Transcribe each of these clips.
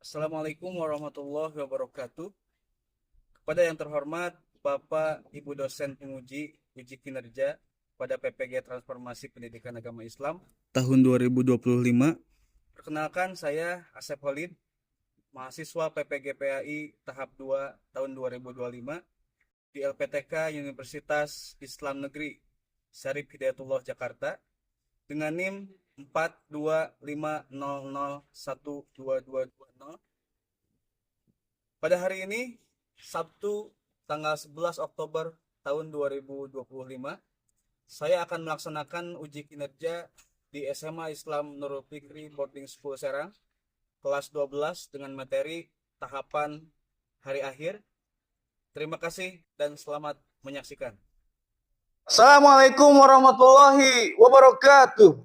Assalamualaikum warahmatullahi wabarakatuh. Kepada yang terhormat Bapak Ibu dosen penguji uji kinerja pada PPG Transformasi Pendidikan Agama Islam tahun 2025. Perkenalkan, saya Asep Holid, mahasiswa PPG PAI tahap 2 tahun 2025 di LPTK Universitas Islam Negeri Syarif Hidayatullah Jakarta dengan NIM 42500122220. Pada hari ini, Sabtu tanggal 11 Oktober tahun 2025, saya akan melaksanakan uji kinerja di SMA Islam Nurul Fikri Boarding School Serang, kelas 12 dengan materi tahapan hari akhir. Terima kasih dan selamat menyaksikan. Assalamualaikum warahmatullahi wabarakatuh.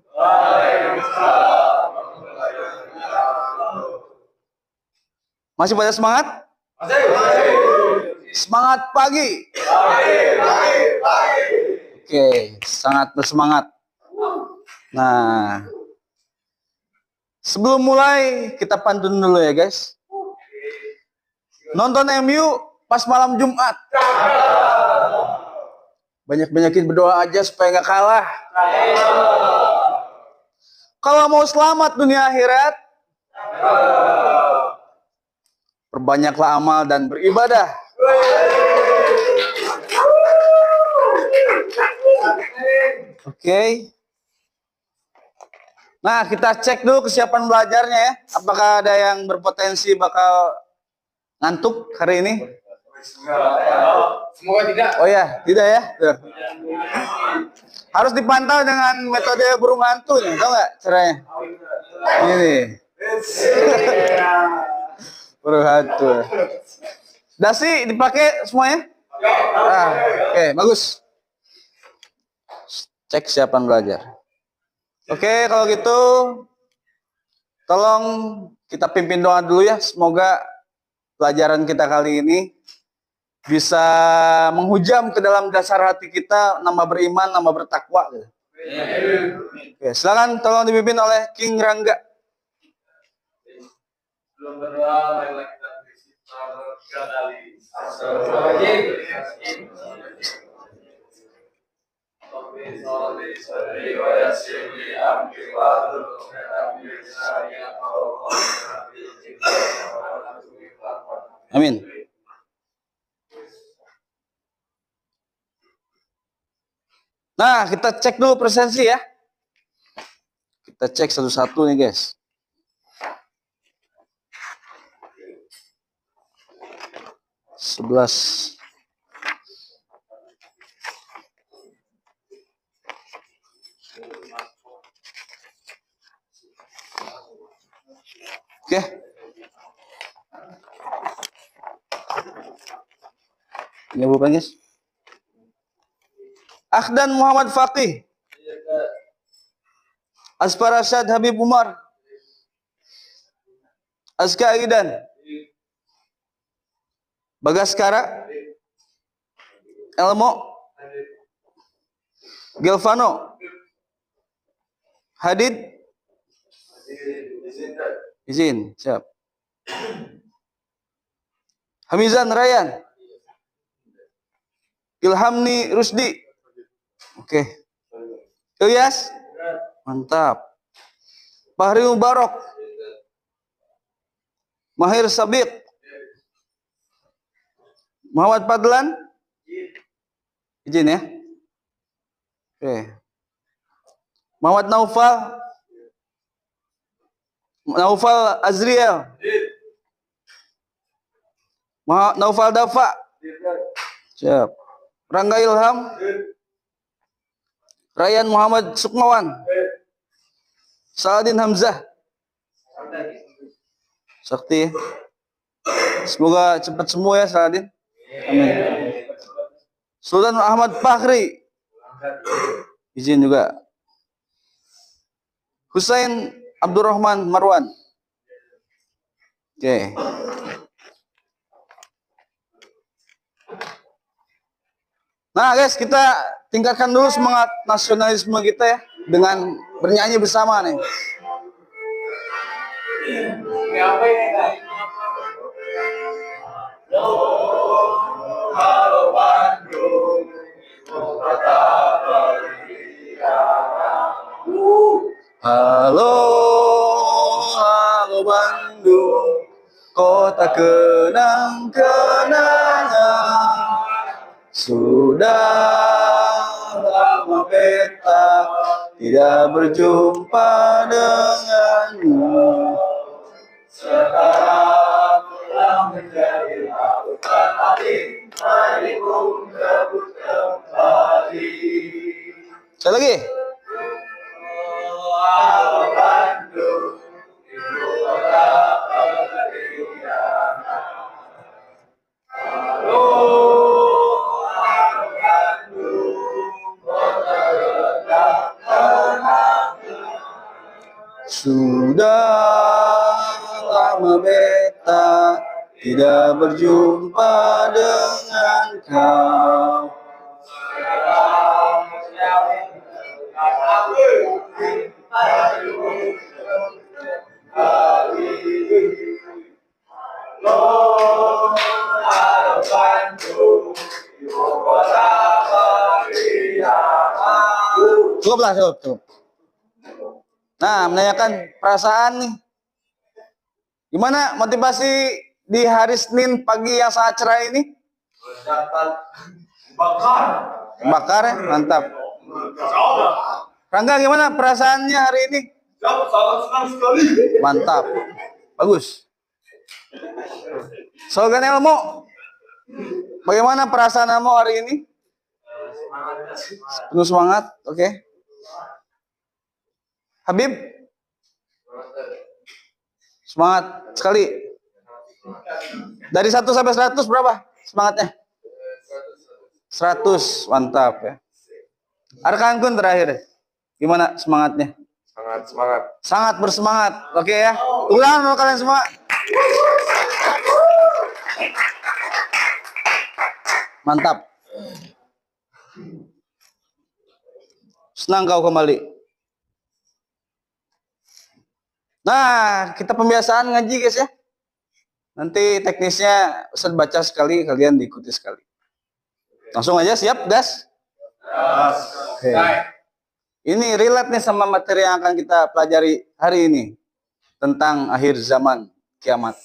Masih pada semangat? Semangat pagi. Oke, sangat bersemangat. Nah, sebelum mulai kita pantun dulu ya guys. Nonton MU pas malam Jumat. Banyak-banyakin berdoa aja supaya nggak kalah. Kalau mau selamat dunia akhirat, perbanyaklah amal dan beribadah. Oke. Nah, kita cek dulu kesiapan belajarnya ya. Apakah ada yang berpotensi bakal ngantuk hari ini? Semoga tidak. Oh ya, tidak ya. Tuh. Harus dipantau dengan metode burung hantu nih, tahu nggak caranya? Ini. Burung hantu. Dasi dipakai semuanya? Oke, bagus. Cek kesiapan belajar. Oke, kalau gitu tolong kita pimpin doa dulu ya. Semoga pelajaran kita kali ini bisa menghujam ke dalam dasar hati kita, nambah beriman, nambah bertakwa. Oke, silakan tolong dipimpin oleh King Rangga. Belum berdoa, marilah kita beristighfar kembali. Amin. Nah, kita cek dulu presensi ya. Kita cek satu-satu nih, guys. Sebelas. Oke. Ini bukan, guys. Akhdan Muhammad Faqih, Asfar Rashad Habib Umar, Azka Aidan, Bagaskara, Elmo, Gelvano, Hadid, izin, siap. Hamizan Rayyan, Ilhamni Rusdi. Oke. Ilyas? Mantap. Fahri Mubarok. Mahir Sabiq. Muhammad Fadlan? Izin ya. Oke. Muhammad Naufal. Naufal Azriel. Naufal Dafa. Siap. Rangga Ilham. Ryan Muhammad Sukmawan. Saladin Hamzah. Sakti. Semoga cepat sembuh ya Saladin. Amin. Sultan Ahmad Fakhri. Izin juga. Husain Abdurrahman Marwan. Oke. Nah guys, kita tingkatkan dulu semangat nasionalisme kita ya dengan bernyanyi bersama nih. Ini apa ini? Halo Bandung, ibu kota berlian. Halo, halo Bandung, kota kenang-kenangan. Sudah lama beta tidak berjumpa denganmu. Sekarang telah menjadi lautan hati, mari pun debut kembali. Sekali lagi. Halo Bandung, ibu kota berlian. Halo, halo Bandung, kota kenang-kenangan. Sudah lama beta tidak berjumpa dengan kau. Sekarang menjadi Cukuplah, cukup. Nah, menanyakan perasaan nih. Gimana motivasi di hari Senin pagi yang sangat cerah ini? Bakar ya, mantap. Rangga, gimana perasaannya hari ini? Sangat senang sekali. Mantap, bagus. Slogan Elmo, bagaimana perasaan Elmo hari ini? Penuh semangat, oke. Habib, semangat sekali. Dari 1 sampai 100 berapa semangatnya? 100, mantap ya. Arkan Kun terakhir, gimana semangatnya? Sangat semangat. Sangat bersemangat, oke ya. Ulang kalian semua. Mantap. Senang kau kembali. Nah, kita pembiasaan ngaji guys ya. Nanti teknisnya Ustaz baca sekali, kalian diikuti sekali. Langsung aja, siap gas? Oke. Ini relate nih sama materi yang akan kita pelajari hari ini. Tentang akhir zaman, kiamat.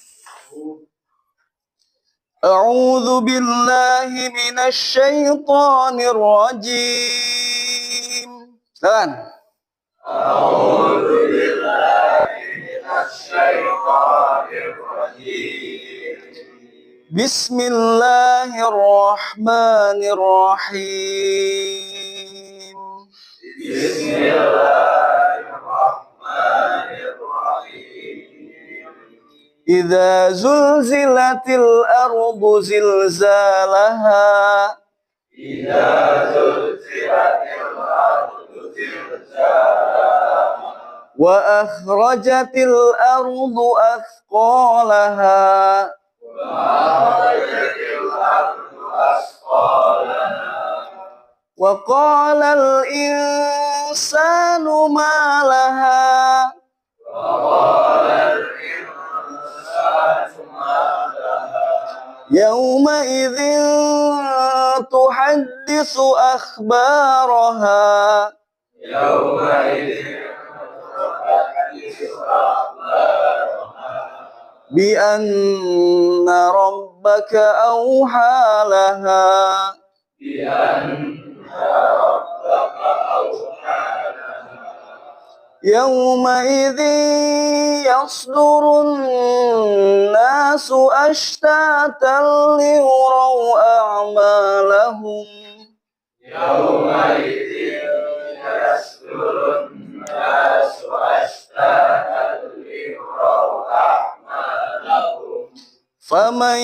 A'udzu billahi minasy syaithanir rajim. Silakan. A'udzu billahi minasy syaithanir rajim. Bismillahirrahmanirrahim. Bismillahirrahmanirrahim. Idza zulzilatil ardu zilzalaha Idza zulzilatil ardu zilzalaha wa akhrajatil ardu athqalaha wa akhrajatil ardu asqalaha wa qalal insanu ma laha wa qala al-insanu ma laha yawma idzin tuhaddisu akhbaraha yawma idzin tuhaddisu akhbaraha bi anna rabbaka awha laha bi anna rabbaka awha laha yawma idzin yasdurun nasu ashtatan liyuraw a'malahum yawma idzin yasdurun nasu ashtatan liyuraw a'malahum faman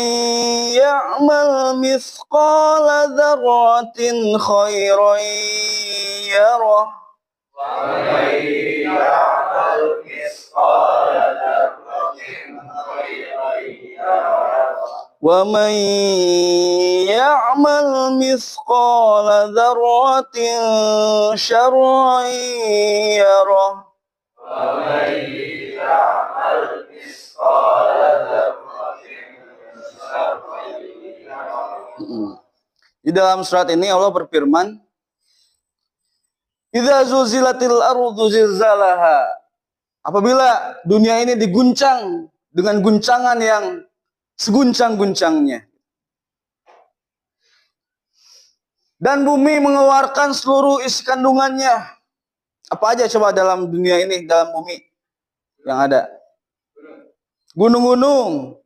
ya'mal mithqala dzarratin khairan yarah ومن يعمل مثقال ذرة خيرا يره ومن يعمل مثقال ذرة شرا يره ومن يعمل مثقال ذرة شرا Di dalam surat ini Allah berfirman, "Idza zulzilatil ardu zilzalaha." Apabila dunia ini diguncang dengan guncangan yang seguncang-guncangnya. Dan bumi mengeluarkan seluruh isi kandungannya. Apa aja coba dalam dunia ini, dalam bumi yang ada? Gunung-gunung,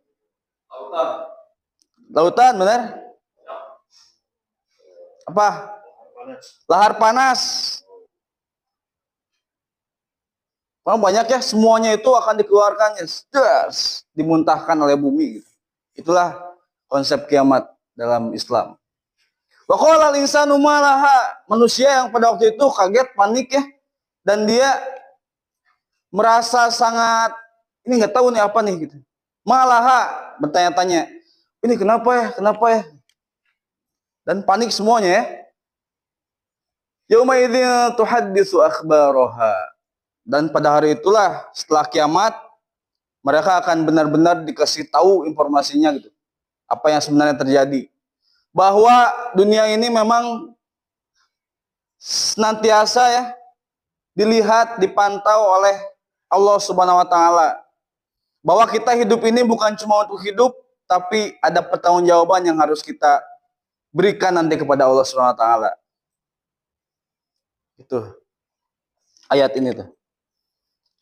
lautan, benar? Apa? Lahar panas. Banyak ya, semuanya itu akan dikeluarkannya, dimuntahkan oleh bumi. Itulah konsep kiamat dalam Islam. Wa qala al-insanu ma laha. Manusia yang pada waktu itu kaget, panik ya, dan dia merasa sangat ini nggak tahu nih apa nih gitu. Malaha bertanya-tanya, ini kenapa ya? Kenapa ya? Dan panik semuanya ya. Yauma idzin tuhaddisu akhbaraha. Dan pada hari itulah setelah kiamat mereka akan benar-benar dikasih tahu informasinya gitu. Apa yang sebenarnya terjadi. Bahwa dunia ini memang senantiasa ya dilihat, dipantau oleh Allah Subhanahu wa taala. Bahwa kita hidup ini bukan cuma untuk hidup, tapi ada pertanggungjawaban yang harus kita berikan nanti kepada Allah Subhanahu wa taala. Itu ayat ini tuh.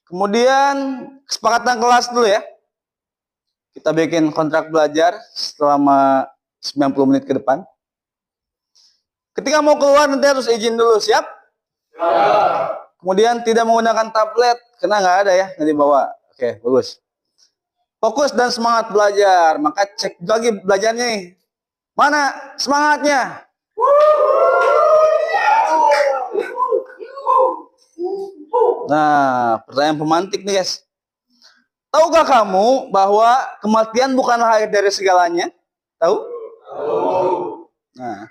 Kemudian kesepakatan kelas dulu ya. Kita bikin kontrak belajar selama 90 menit ke depan. Ketika mau keluar nanti harus izin dulu, siap? Kemudian tidak menggunakan tablet, karena nggak ada ya, nggak dibawa. Oke, bagus. Fokus dan semangat belajar, maka cek lagi belajarnya nih. Mana semangatnya? Nah, pertanyaan pemantik nih guys. Tahukah kamu bahwa kematian bukanlah akhir dari segalanya? Tahu? Nah.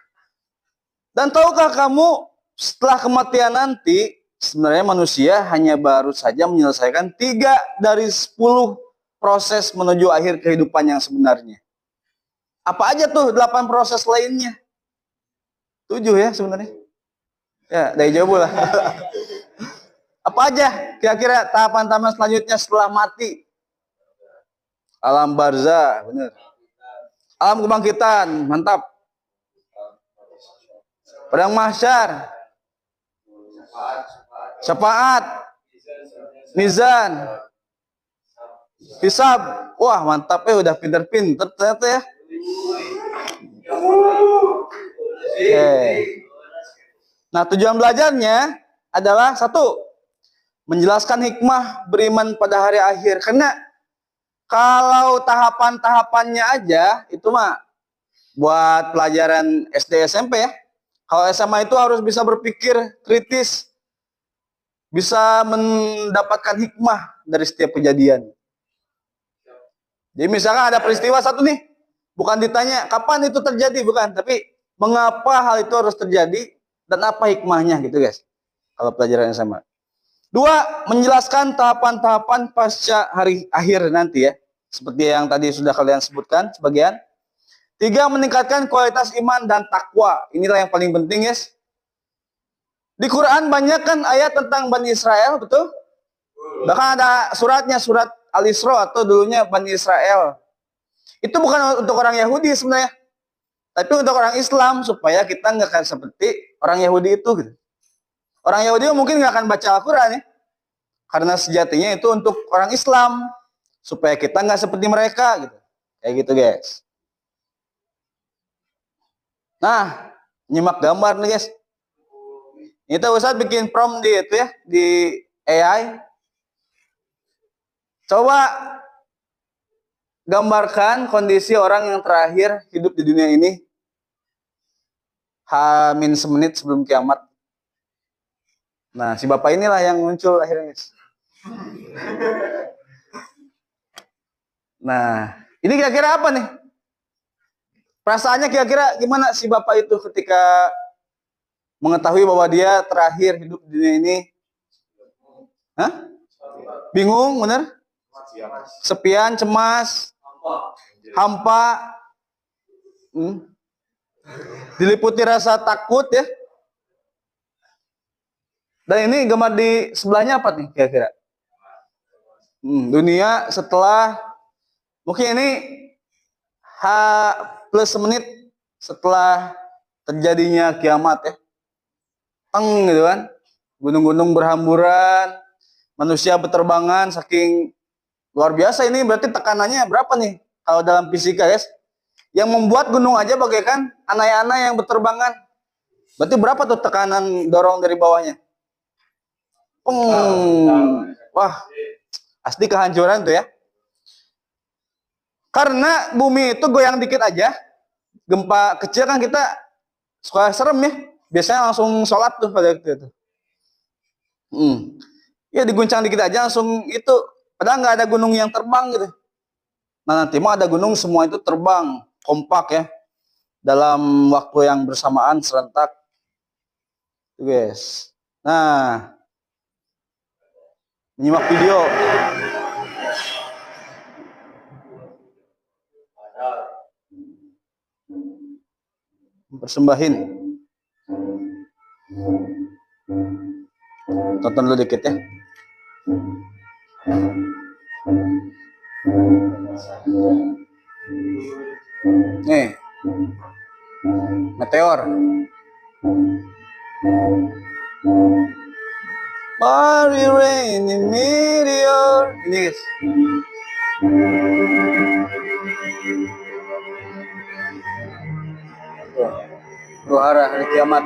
Dan tahukah kamu setelah kematian nanti sebenarnya manusia hanya baru saja menyelesaikan 3 dari 10 proses menuju akhir kehidupan yang sebenarnya. Apa aja tuh 8 proses lainnya? 7 ya sebenarnya. Ya, dari jauh lah. Apa aja kira-kira tahapan-tahapan selanjutnya setelah mati? Alam barzah, benar. Alam kebangkitan, mantap. Padang mahsyar, syafaat, mizan, hisab. Wah, mantap ya, udah pinter-pinter ternyata ya. Nah, tujuan belajarnya adalah 1, menjelaskan hikmah beriman pada hari akhir. Karena kalau tahapan-tahapannya aja itu mah buat pelajaran SD SMP ya. Kalau SMA itu harus bisa berpikir kritis, bisa mendapatkan hikmah dari setiap kejadian. Jadi misalkan ada peristiwa satu nih, bukan ditanya kapan itu terjadi, bukan, tapi mengapa hal itu harus terjadi dan apa hikmahnya gitu guys. Kalau pelajaran SMA. 2, menjelaskan tahapan-tahapan pasca hari akhir nanti ya. Seperti yang tadi sudah kalian sebutkan sebagian. 3, meningkatkan kualitas iman dan takwa. Inilah yang paling penting guys. Di Quran banyak kan ayat tentang Bani Israel, betul? Bahkan ada suratnya, surat Al-Isra atau dulunya Bani Israel. Itu bukan untuk orang Yahudi sebenarnya. Tapi untuk orang Islam, supaya kita nggak akan seperti orang Yahudi itu gitu. Orang Yahudi mungkin nggak akan baca Al-Quran ya. Karena sejatinya itu untuk orang Islam. Supaya kita nggak seperti mereka gitu. Kayak gitu guys. Nah, nyimak gambar nih guys. Itu Ustadz bikin prompt di itu ya, di AI. Coba gambarkan kondisi orang yang terakhir hidup di dunia ini H-1 menit sebelum kiamat. Nah, si bapak inilah yang muncul akhirnya guys. Nah, ini kira-kira apa nih? Perasaannya kira-kira gimana si bapak itu ketika mengetahui bahwa dia terakhir hidup di dunia ini? Hah? Bingung, bener? Kesepian, cemas, hampa. Diliputi rasa takut ya. Dan ini gambar di sebelahnya apa nih kira-kira? Dunia setelah, mungkin ini H plus semenit setelah terjadinya kiamat ya. Teng gitu kan. Gunung-gunung berhamburan, manusia berterbangan saking luar biasa. Ini berarti tekanannya berapa nih kalau dalam fisika guys? Yang membuat gunung aja bagaikan anai-anai yang berterbangan. Berarti berapa tuh tekanan dorong dari bawahnya? Wah, asli kehancuran tuh ya. Karena bumi itu goyang dikit aja, gempa kecil kan kita suka serem ya. Biasanya langsung sholat tuh pada waktu itu. Ya diguncang dikit aja langsung itu. Padahal nggak ada gunung yang terbang gitu. Nah nanti mau ada gunung semua itu terbang kompak ya dalam waktu yang bersamaan serentak. Tuh guys. Nah, menyimak video. Persembahin. Tonton dulu dikit ya. Nih, meteor. Mari rainy meteor. Ini guys. Ruhara hari kiamat.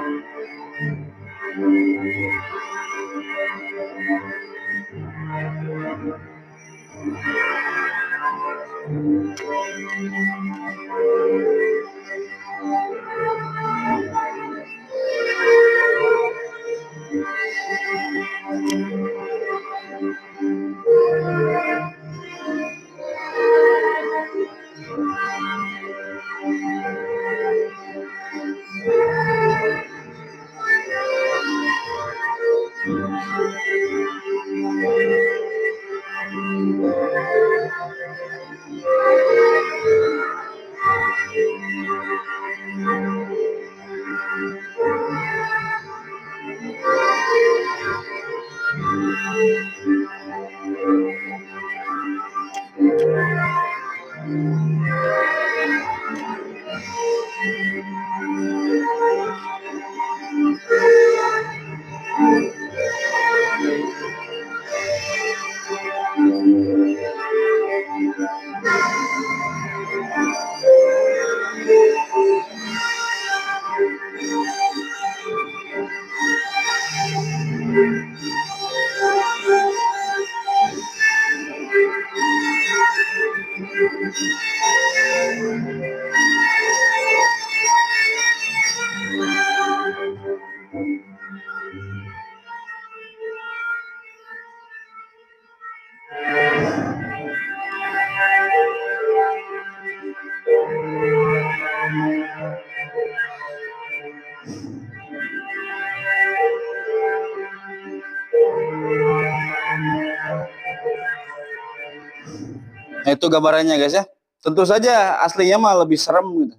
Nah itu gambarannya guys ya. Tentu saja aslinya mah lebih serem gitu.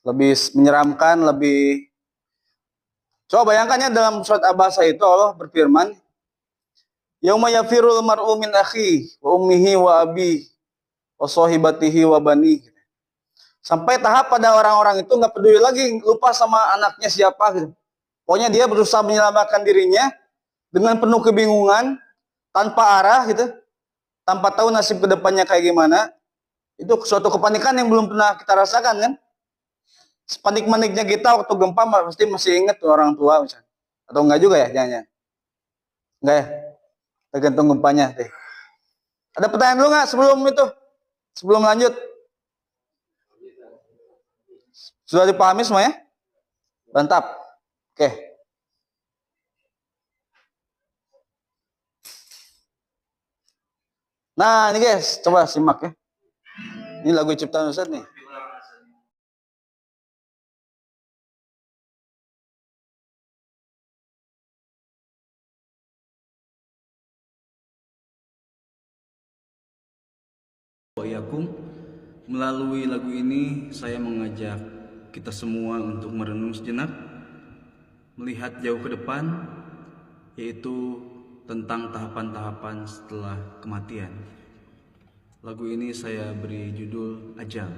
Lebih menyeramkan, lebih. Coba bayangkannya dalam surat Abasa itu Allah berfirman, Yauma yafirul mar'u min akhi wa ummihi wa abi wa sahibatihi wa bani. Sampai tahap pada orang-orang itu nggak peduli lagi, lupa sama anaknya siapa gitu. Pokoknya dia berusaha menyelamatkan dirinya dengan penuh kebingungan, tanpa arah gitu, tanpa tahu nasib kedepannya kayak gimana. Itu suatu kepanikan yang belum pernah kita rasakan kan. Panik-maniknya kita waktu gempa pasti masih ingat tuh orang tua misalnya. Atau enggak juga ya, jangan-jangan. Enggak ya, tergantung gempanya. Ada pertanyaan dulu nggak sebelum itu? Sebelum lanjut? Sudah dipahami semua ya? Mantap. Oke. Nah ini guys, coba simak ya. Ini lagu ciptaan Ustaz nih. Melalui lagu ini saya mengajak kita semua untuk merenung sejenak, melihat jauh ke depan, yaitu tentang tahapan-tahapan setelah kematian. Lagu ini saya beri judul Ajal.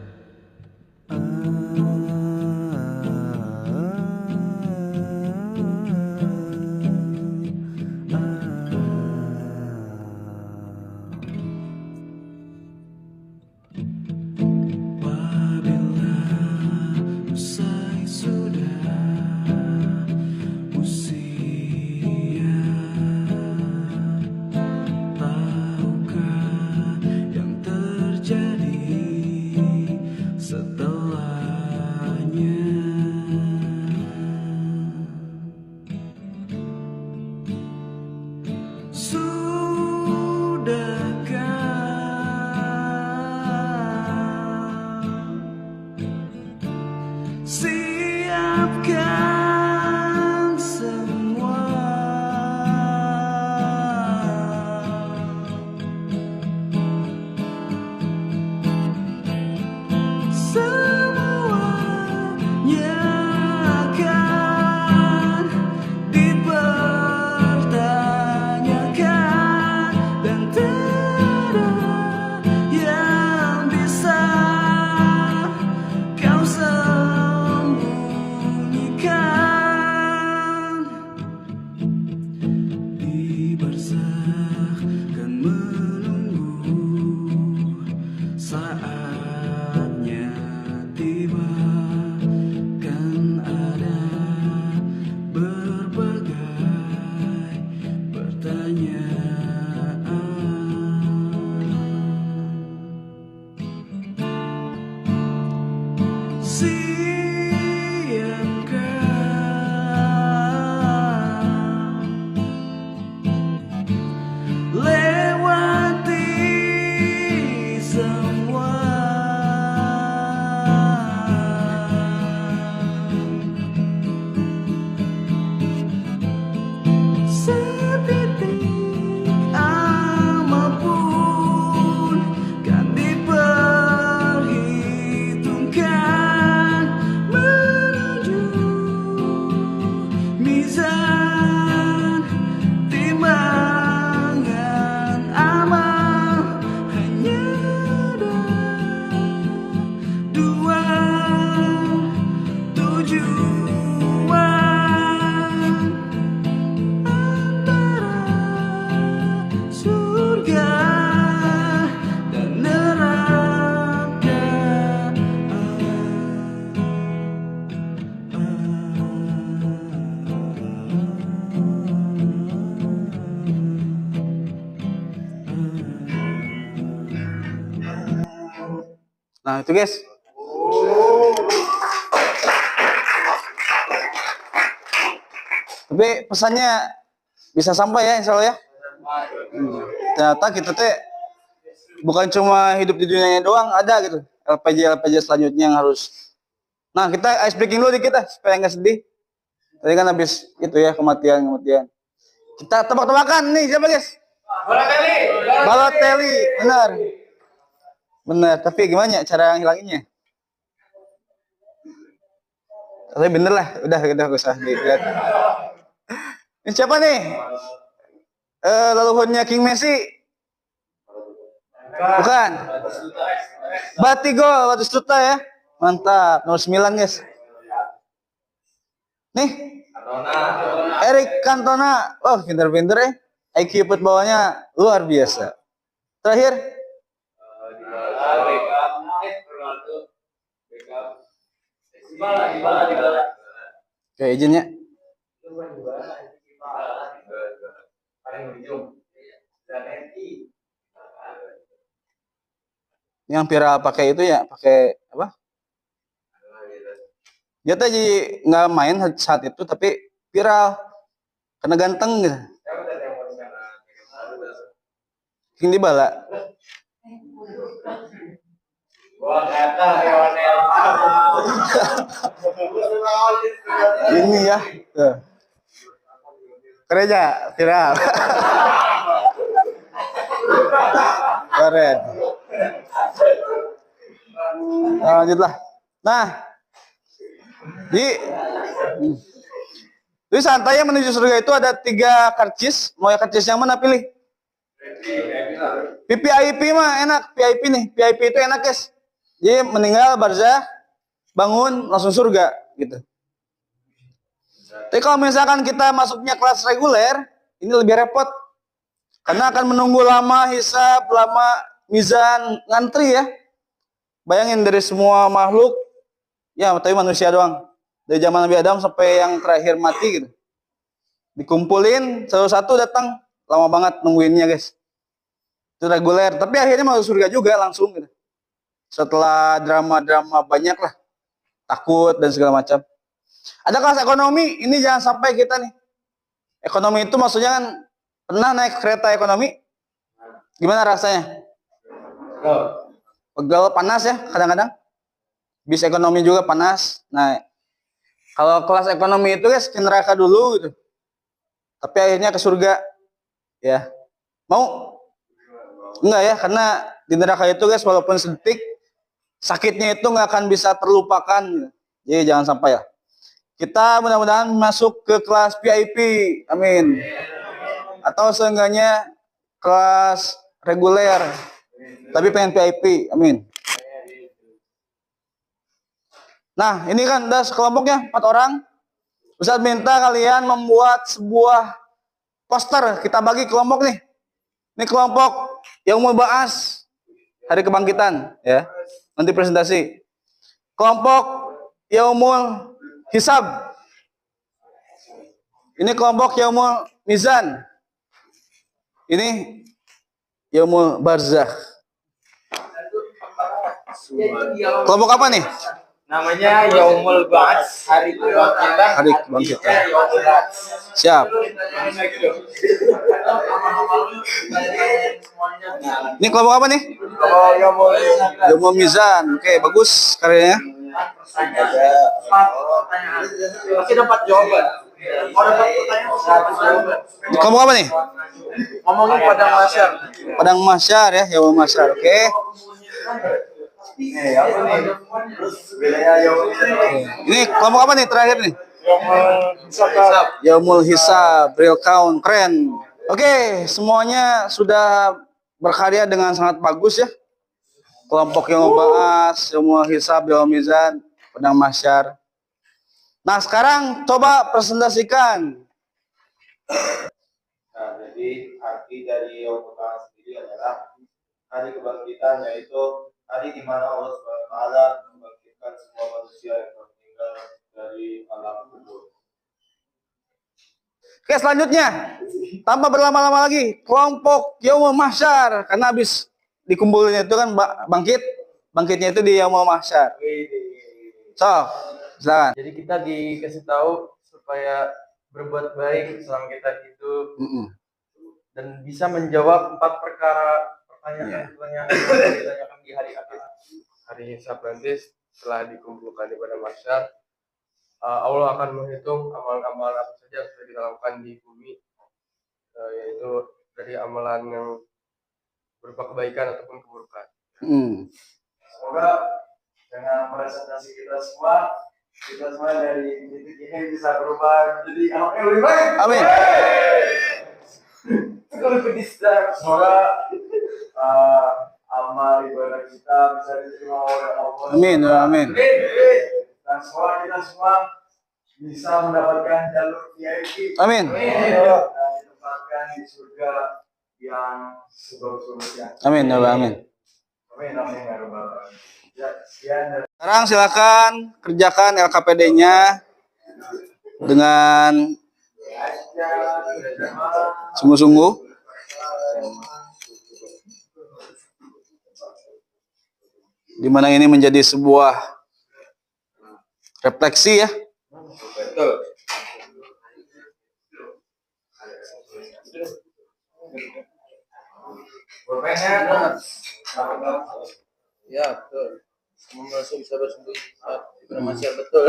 Siapkan semua, semuanya akan dipertanyakan dan tiada yang bisa kau di barzakh kan menunggu saatnya tiba, kan ada berbagai pertanyaan. Lewati semua, setitik amal pun kan diperhitungkan menuju mizan timbangan amal. Hanya ada dua tujuan, antara surga dan neraka. Nah itu guys. Tapi pesannya bisa sampai ya, insya Allah ya. Ternyata kita tuh bukan cuma hidup di dunianya doang, ada gitu LPJ selanjutnya yang harus. Nah kita ice breaking dulu dikit lah supaya nggak sedih. Tadi kan habis itu ya kematian. Kita tebak-tebakan nih, siapa guys? Balotelli, benar. Tapi gimana cara ngilanginnya? Tapi bener lah, udah gak usah dilihat. Ini siapa nih? Leluhurnya King Messi? Bukan. Batistuta ya. Mantap, nomor 9 guys. Nih. Eric Cantona. Oh, pinter-pinter ya. IQ footballnya luar biasa. Terakhir. Oke, izinnya. Yang viral pakai itu ya, pakai apa? Dia tadi nggak main saat itu, tapi viral karena ganteng gitu. King Dybala. Ini ya. Gereja viral. Keren. Lanjutlah. Nah, Jadi santai menuju surga itu ada 3 karcis. Mau karcis yang mana pilih? VIP mah enak, VIP nih. VIP itu enak, guys. Jadi meninggal barzah, bangun langsung surga gitu. Tapi kalau misalkan kita masuknya kelas reguler, ini lebih repot. Karena akan menunggu lama hisab, lama mizan, ngantri ya. Bayangin dari semua makhluk, ya tapi manusia doang. Dari zaman Nabi Adam sampai yang terakhir mati gitu. Dikumpulin, satu-satu datang, lama banget nungguinnya guys. Itu reguler, tapi akhirnya masuk surga juga langsung gitu. Setelah drama-drama banyak lah, takut dan segala macam. Ada kelas ekonomi, ini jangan sampai kita nih. Ekonomi itu maksudnya kan, pernah naik kereta ekonomi? Gimana rasanya? Pegel, panas ya kadang-kadang. Bis ekonomi juga panas. Nah, kalau kelas ekonomi itu guys ke neraka dulu gitu. Tapi akhirnya ke surga. Ya. Mau? Enggak ya, karena di neraka itu guys walaupun sedetik sakitnya itu nggak akan bisa terlupakan. Jadi jangan sampai ya. Kita mudah-mudahan masuk ke kelas VIP. Amin. Atau seenggaknya kelas reguler. Tapi pengen VIP. Amin. Nah, ini kan udah sekelompoknya 4 orang. Ustaz minta kalian membuat sebuah poster. Kita bagi kelompok nih. Ini kelompok yang mau bahas hari kebangkitan ya. Nanti presentasi. Kelompok Yaumul Hisab. Ini kelompok Yaumul Mizan. Ini Yaumul Barzakh. Kelompok apa nih? Namanya Yaumul Ba'ats, hari kebangkitan. Hari kebangkitan. Siap. Ini kelompok apa nih? Yaumul Mizan. Oke, bagus karyanya. Masih dapat jawaban. Oh, dapat pertanyaan. Kelompok apa nih? Ngomongin Padang Mahsyar. Padang Mahsyar ya, Yaumul Mahsyar. Oke. Ini kelompok apa nih terakhir nih? Yaumul Hisab, real count, keren. Oke, semuanya sudah berkarya dengan sangat bagus ya. Kelompok yang membahas Yaumul Hisab, Yaumul Mizan, Padang Mahsyar. Nah, sekarang coba presentasikan. Nah, jadi arti dari Yaumul Ba'ats sendiri adalah hari kebangkitan, yaitu hari di mana Allah Subhanahu wa taala membangkitkan semua manusia yang telah meninggal dari alam kubur. Oke, selanjutnya tanpa berlama-lama lagi, kelompok Yaumul Mahsyar, karena habis dikumpulin itu kan bangkitnya itu di Yaumul Mahsyar. So, silakan. Jadi kita dikasih tahu supaya berbuat baik selama kita hidup dan bisa menjawab 4 pertanyaan yang ditanyakan di hari akhir. Hari hisab nanti setelah dikumpulkan di Padang Mahsyar, Allah akan menghitung amalan-amalan apa saja yang sudah kita lakukan di bumi, yaitu dari amalan yang berupa kebaikan ataupun keburukan. Semoga dengan presentasi kita semua dari titik ini bisa berubah menjadi anak yang lebih baik. Amin. Semoga amal ibadah kita bisa diterima oleh Allah. Amin, amin. Dan semoga kita semua bisa mendapatkan jalur VIP. Amin. Dan ditempatkan di surga yang sebagus-bagusnya. Amin, amin. Amin, amin ya rabbal alamin. Ya, sekian dari Sekarang silakan kerjakan LKPD-nya dengan sungguh-sungguh. Di mana ini menjadi sebuah refleksi ya. Betul. Ya, betul. Semua manusia bisa bersembunyi di Padang Mahsyar, betul.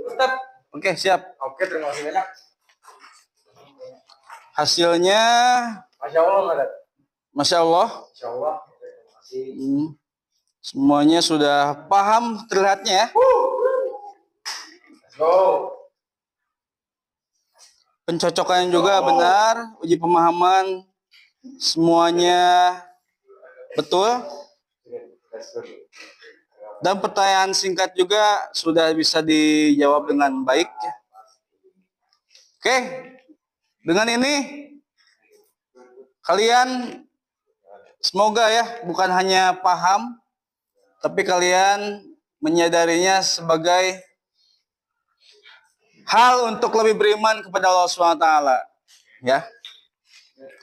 Ustaz. Oke, siap. Oke, terima kasih banyak. Hasilnya, Masya Allah, Ustaz. Masya Allah, Masya Allah. Terima kasih. semuanya sudah paham terlihatnya ya. Let's go. Pencocokannya juga benar, uji pemahaman semuanya betul. Let's go. Dan pertanyaan singkat juga sudah bisa dijawab dengan baik. Oke, dengan ini kalian semoga ya bukan hanya paham, tapi kalian menyadarinya sebagai hal untuk lebih beriman kepada Allah SWT, ya.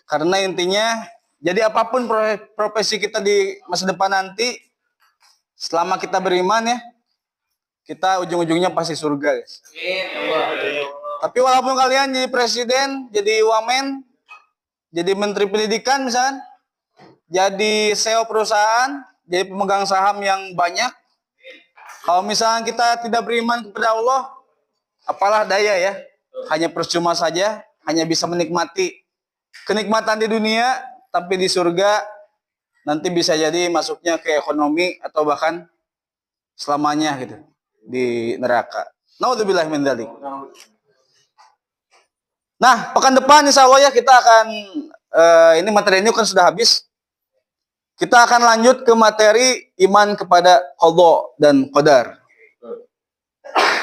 Karena intinya, jadi apapun profesi kita di masa depan nanti, selama kita beriman ya, kita ujung-ujungnya pasti surga, guys. Tapi walaupun kalian jadi presiden, jadi wamen, jadi menteri pendidikan misalnya, jadi CEO perusahaan, jadi pemegang saham yang banyak, kalau misalnya kita tidak beriman kepada Allah, apalah daya ya, hanya percuma saja, hanya bisa menikmati kenikmatan di dunia, tapi di surga nanti bisa jadi masuknya ke ekonomi atau bahkan selamanya gitu di neraka. Naudzubillah min dzalik. Nah, pekan depan insya Allah ya kita akan ini materi ini kan sudah habis. Kita akan lanjut ke materi iman kepada qadha dan qadar.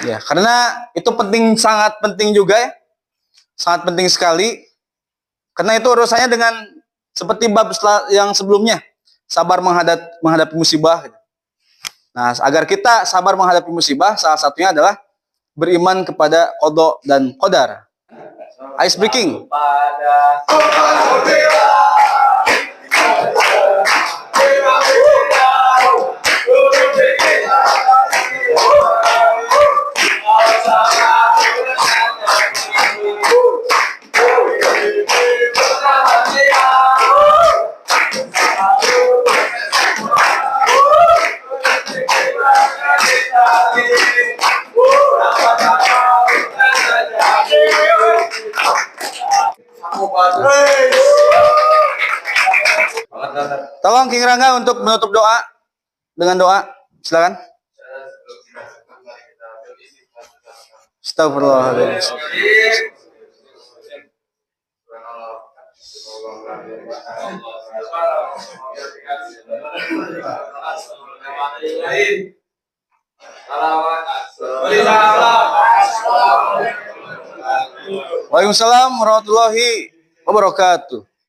Ya, karena itu penting, sangat penting juga ya. Sangat penting sekali. Karena itu urusannya dengan seperti bab yang sebelumnya, sabar menghadapi musibah. Nah, agar kita sabar menghadapi musibah, salah satunya adalah beriman kepada qadha dan qadar. Ice breaking. Tolong King Rangga untuk menutup doa dengan doa. Silakan. Astagfirullahaladzim. Waalaikumsalam warahmatullahi wabarakatuh.